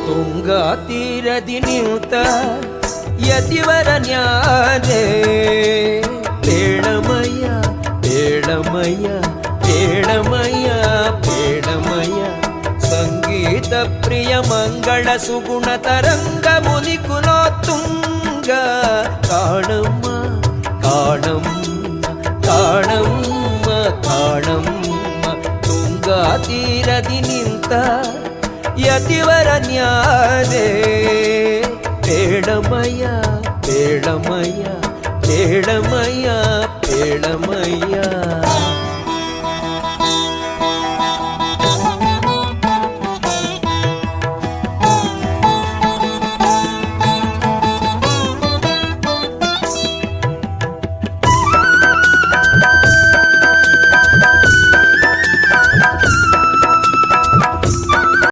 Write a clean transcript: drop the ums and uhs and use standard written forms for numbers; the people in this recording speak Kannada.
ತುಂಗಾ ತೀರದಿ ನಿಂತ ಯತಿವರ ನ್ಯಾದೆ ಬೇಡಮಯ್ಯ ಬೇಡಮಯ್ಯ ಬೇಡಮಯ್ಯ ಬೇಡಮಯ್ಯ ಸಂಗೀತ ಪ್ರಿಯ ಮಂಗಳ ಸುಗುಣ ತರಂಗ ಮುನಿ ಕುಲೋತ್ತುಂಗ ಕಾಣಮ್ಮ ಕಾಣಮ್ಮ ಕಾಣಮ್ಮ ಕಾಣಮ್ಮ ತುಂಗಾ ತೀರದಿ ನಿಂತ ಯತಿವರ ನ್ಯಾದೆ ಬೇಡಮಯ್ಯ ಬೇಡಮಯ್ಯ ಬೇಡಮಯ್ಯ ಬೇಡಮಯ್ಯ